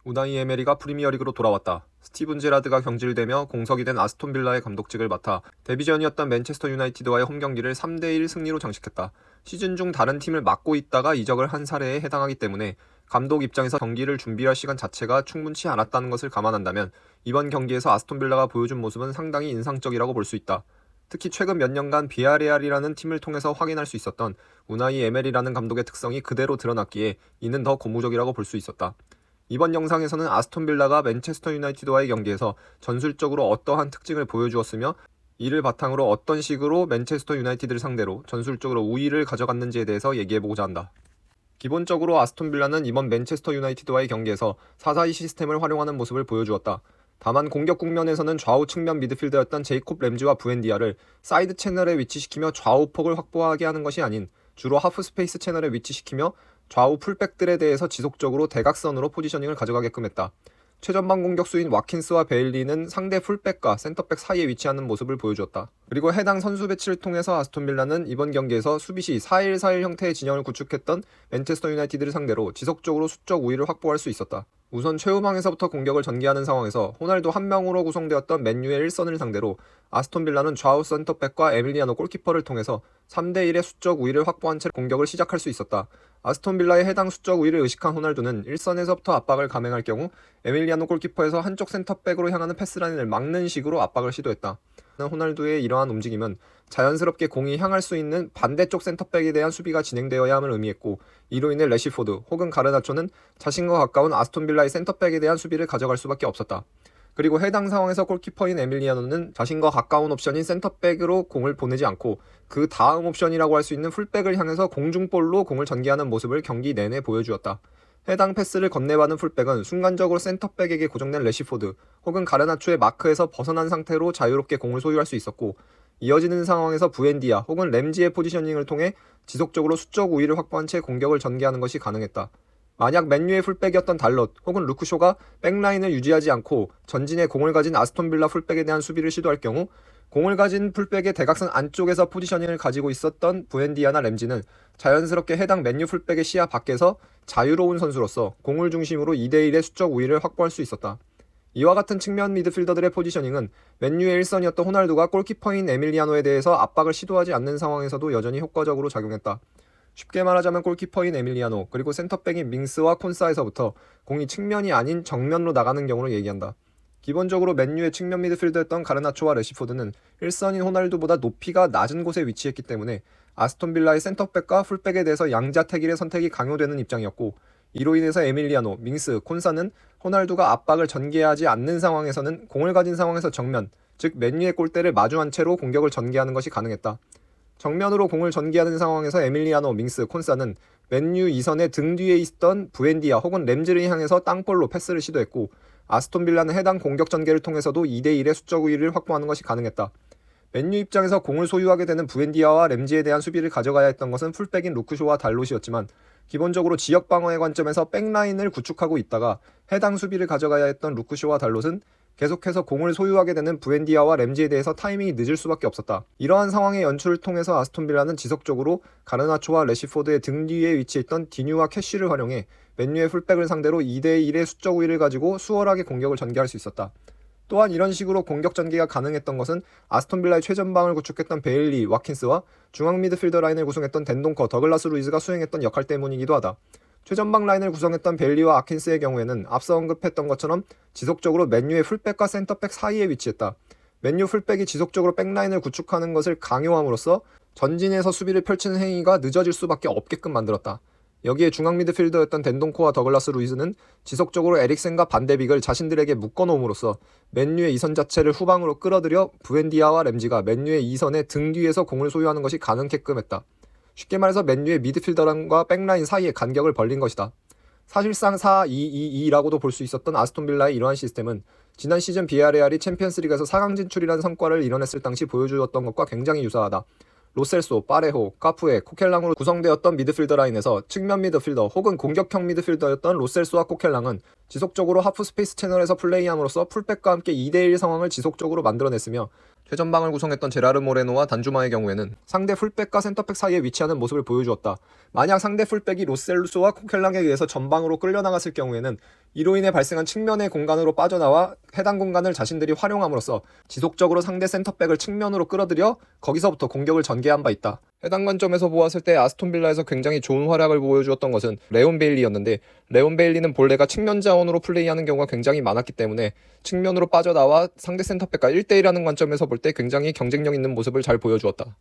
우나이 에메리가 프리미어리그로 돌아왔다. 스티븐 제라드가 경질되며 공석이 된 아스톤 빌라의 감독직을 맡아 데뷔전이었던 맨체스터 유나이티드와의 홈경기를 3대1 승리로 장식했다. 시즌 중 다른 팀을 맡고 있다가 이적을 한 사례에 해당하기 때문에 감독 입장에서 경기를 준비할 시간 자체가 충분치 않았다는 것을 감안한다면 이번 경기에서 아스톤 빌라가 보여준 모습은 상당히 인상적이라고 볼 수 있다. 특히 최근 몇 년간 비아레알이라는 팀을 통해서 확인할 수 있었던 우나이 에메리라는 감독의 특성이 그대로 드러났기에 이는 더 고무적이라고 볼 수 있었다. 이번 영상에서는 아스톤 빌라가 맨체스터 유나이티드와의 경기에서 전술적으로 어떠한 특징을 보여주었으며 이를 바탕으로 어떤 식으로 맨체스터 유나이티드를 상대로 전술적으로 우위를 가져갔는지에 대해서 얘기해보고자 한다. 기본적으로 아스톤 빌라는 이번 맨체스터 유나이티드와의 경기에서 4-4-2 시스템을 활용하는 모습을 보여주었다. 다만 공격 국면에서는 좌우 측면 미드필더였던 제이콥 램지와 부엔디아를 사이드 채널에 위치시키며 좌우 폭을 확보하게 하는 것이 아닌 주로 하프 스페이스 채널에 위치시키며 좌우 풀백들에 대해서 지속적으로 대각선으로 포지셔닝을 가져가게끔 했다. 최전방 공격수인 와킨스와 베일리는 상대 풀백과 센터백 사이에 위치하는 모습을 보여주었다. 그리고 해당 선수 배치를 통해서 아스톤 빌라는 이번 경기에서 수비 시 4-1-4-1 형태의 진영을 구축했던 맨체스터 유나이티드를 상대로 지속적으로 수적 우위를 확보할 수 있었다. 우선 최후방에서부터 공격을 전개하는 상황에서 호날두 한 명으로 구성되었던 맨유의 1선을 상대로 아스톤 빌라는 좌우 센터백과 에밀리아노 골키퍼를 통해서 3대1의 수적 우위를 확보한 채 공격을 시작할 수 있었다. 아스톤 빌라의 해당 수적 우위를 의식한 호날두는 1선에서부터 압박을 감행할 경우 에밀리아노 골키퍼에서 한쪽 센터백으로 향하는 패스라인을 막는 식으로 압박을 시도했다. 호날두의 이러한 움직임은 자연스럽게 공이 향할 수 있는 반대쪽 센터백에 대한 수비가 진행되어야 함을 의미했고, 이로 인해 레시포드 혹은 가르나초는 자신과 가까운 아스톤 빌라의 센터백에 대한 수비를 가져갈 수밖에 없었다. 그리고 해당 상황에서 골키퍼인 에밀리아노는 자신과 가까운 옵션인 센터백으로 공을 보내지 않고 그 다음 옵션이라고 할 수 있는 풀백을 향해서 공중볼로 공을 전개하는 모습을 경기 내내 보여주었다. 해당 패스를 건네받은 풀백은 순간적으로 센터백에게 고정된 레시포드 혹은 가르나초의 마크에서 벗어난 상태로 자유롭게 공을 소유할 수 있었고, 이어지는 상황에서 부엔디아 혹은 램지의 포지셔닝을 통해 지속적으로 수적 우위를 확보한 채 공격을 전개하는 것이 가능했다. 만약 맨유의 풀백이었던 달럿 혹은 루크쇼가 백라인을 유지하지 않고 전진에 공을 가진 아스톤 빌라 풀백에 대한 수비를 시도할 경우 공을 가진 풀백의 대각선 안쪽에서 포지셔닝을 가지고 있었던 부엔디아나 램지는 자연스럽게 해당 맨유 풀백의 시야 밖에서 자유로운 선수로서 공을 중심으로 2대1의 수적 우위를 확보할 수 있었다. 이와 같은 측면 미드필더들의 포지셔닝은 맨유의 1선이었던 호날두가 골키퍼인 에밀리아노에 대해서 압박을 시도하지 않는 상황에서도 여전히 효과적으로 작용했다. 쉽게 말하자면 골키퍼인 에밀리아노 그리고 센터백인 밍스와 콘사에서부터 공이 측면이 아닌 정면으로 나가는 경우를 얘기한다. 기본적으로 맨유의 측면 미드필더였던 가르나초와 레시포드는 1선인 호날두보다 높이가 낮은 곳에 위치했기 때문에 아스톤 빌라의 센터백과 풀백에 대해서 양자택일의 선택이 강요되는 입장이었고, 이로 인해서 에밀리아노, 밍스, 콘사는 호날두가 압박을 전개하지 않는 상황에서는 공을 가진 상황에서 정면, 즉 맨유의 골대를 마주한 채로 공격을 전개하는 것이 가능했다. 정면으로 공을 전개하는 상황에서 에밀리아노, 밍스, 콘사는 맨유 2선의 등 뒤에 있던 부엔디아 혹은 램지를 향해서 땅볼로 패스를 시도했고, 아스톤 빌라는 해당 공격 전개를 통해서도 2대1의 수적 우위를 확보하는 것이 가능했다. 맨유 입장에서 공을 소유하게 되는 부엔디아와 램지에 대한 수비를 가져가야 했던 것은 풀백인 루크쇼와 달롯이었지만, 기본적으로 지역 방어의 관점에서 백라인을 구축하고 있다가 해당 수비를 가져가야 했던 루크쇼와 달롯은 계속해서 공을 소유하게 되는 부엔디아와 램지에 대해서 타이밍이 늦을 수밖에 없었다. 이러한 상황의 연출을 통해서 아스톤 빌라는 지속적으로 가르나초와 레시포드의 등 뒤에 위치했던 디뉴와 캐쉬를 활용해 맨유의 풀백을 상대로 2대1의 수적 우위를 가지고 수월하게 공격을 전개할 수 있었다. 또한 이런 식으로 공격 전개가 가능했던 것은 아스톤 빌라의 최전방을 구축했던 베일리, 와킨스와 중앙 미드필더 라인을 구성했던 덴동커, 더글라스 루이즈가 수행했던 역할 때문이기도 하다. 최전방 라인을 구성했던 베일리와 아킨스의 경우에는 앞서 언급했던 것처럼 지속적으로 맨유의 풀백과 센터백 사이에 위치했다. 맨유 풀백이 지속적으로 백라인을 구축하는 것을 강요함으로써 전진에서 수비를 펼치는 행위가 늦어질 수밖에 없게끔 만들었다. 여기에 중앙 미드필더였던 덴동코와 더글라스 루이즈는 지속적으로 에릭센과 반데빅을 자신들에게 묶어놓음으로써 맨유의 2선 자체를 후방으로 끌어들여 부엔디아와 램지가 맨유의 2선의 등 뒤에서 공을 소유하는 것이 가능케끔 했다. 쉽게 말해서 맨유의 미드필더랑과 백라인 사이에 간격을 벌린 것이다. 사실상 4-2-2-2라고도 볼 수 있었던 아스톤 빌라의 이러한 시스템은 지난 시즌 비아레알이 챔피언스리그에서 4강 진출이라는 성과를 이뤄냈을 당시 보여주었던 것과 굉장히 유사하다. 로셀소, 파레호, 카푸에, 코켈랑으로 구성되었던 미드필더 라인에서 측면 미드필더 혹은 공격형 미드필더였던 로셀소와 코켈랑은 지속적으로 하프 스페이스 채널에서 플레이함으로써 풀백과 함께 2대1 상황을 지속적으로 만들어냈으며, 최전방을 구성했던 제라르 모레노와 단주마의 경우에는 상대 풀백과 센터백 사이에 위치하는 모습을 보여주었다. 만약 상대 풀백이 로셀소와 코켈랑에 의해서 전방으로 끌려나갔을 경우에는 이로 인해 발생한 측면의 공간으로 빠져나와 해당 공간을 자신들이 활용함으로써 지속적으로 상대 센터백을 측면으로 끌어들여 거기서부터 공격을 전개한 바 있다. 해당 관점에서 보았을 때 아스톤 빌라에서 굉장히 좋은 활약을 보여주었던 것은 레온 베일리였는데, 레온 베일리는 본래가 측면 자원으로 플레이하는 경우가 굉장히 많았기 때문에 측면으로 빠져나와 상대 센터백과 1대1하는 관점에서 볼 때 굉장히 경쟁력 있는 모습을 잘 보여주었다.